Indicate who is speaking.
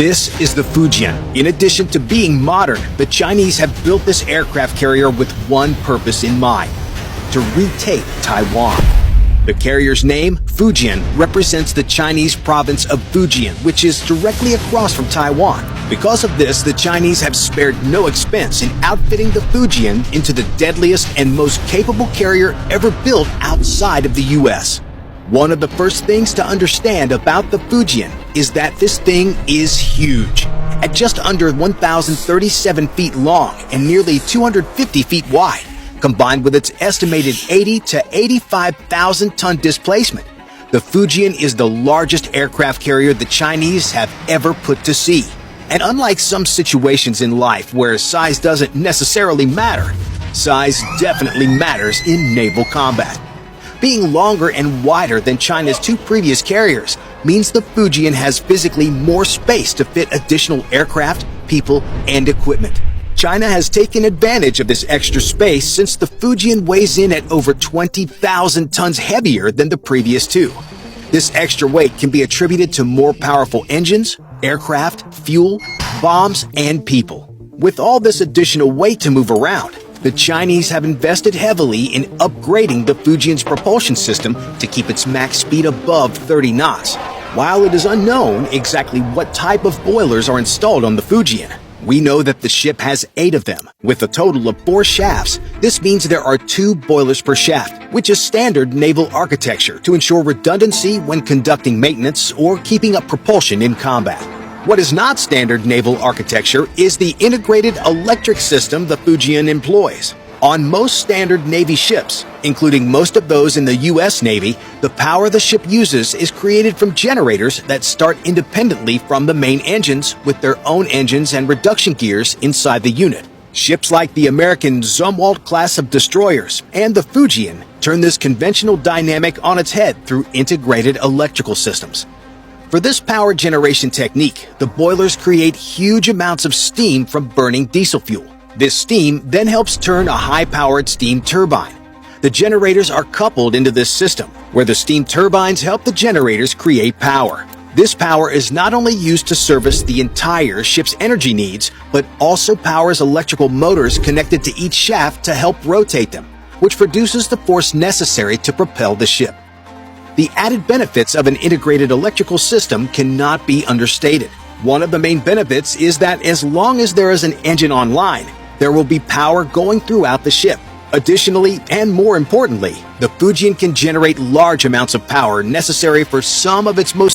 Speaker 1: This is the Fujian. In addition to being modern, the Chinese have built this aircraft carrier with one purpose in mind: to retake Taiwan. The carrier's name, Fujian, represents the Chinese province of Fujian, which is directly across from Taiwan. Because of this, the Chinese have spared no expense in outfitting the Fujian into the deadliest and most capable carrier ever built outside of the US. One of the first things to understand about the Fujian is that this thing is huge. At just under 1,037 feet long and nearly 250 feet wide, combined with its estimated 80 to 85,000 ton displacement, the Fujian is the largest aircraft carrier the Chinese have ever put to sea. And unlike some situations in life where size doesn't necessarily matter, size definitely matters in naval combat. Being longer and wider than China's two previous carriers means the Fujian has physically more space to fit additional aircraft, people, and equipment. China has taken advantage of this extra space since the Fujian weighs in at over 20,000 tons heavier than the previous two. This extra weight can be attributed to more powerful engines, aircraft, fuel, bombs, and people. With all this additional weight to move around, the Chinese have invested heavily in upgrading the Fujian's propulsion system to keep its max speed above 30 knots. While it is unknown exactly what type of boilers are installed on the Fujian, we know that the ship has 8 of them, with a total of 4 shafts. This means there are 2 boilers per shaft, which is standard naval architecture to ensure redundancy when conducting maintenance or keeping up propulsion in combat. What is not standard naval architecture is the integrated electric system the Fujian employs. On most standard Navy ships, including most of those in the U.S. Navy, the power the ship uses is created from generators that start independently from the main engines with their own engines and reduction gears inside the unit. Ships like the American Zumwalt class of destroyers and the Fujian turn this conventional dynamic on its head through integrated electrical systems. For this power generation technique, the boilers create huge amounts of steam from burning diesel fuel. This steam then helps turn a high-powered steam turbine. The generators are coupled into this system, where the steam turbines help the generators create power. This power is not only used to service the entire ship's energy needs, but also powers electrical motors connected to each shaft to help rotate them, which produces the force necessary to propel the ship. The added benefits of an integrated electrical system cannot be understated. One of the main benefits is that as long as there is an engine online, there will be power going throughout the ship. Additionally, and more importantly, the Fujian can generate large amounts of power necessary for some of its most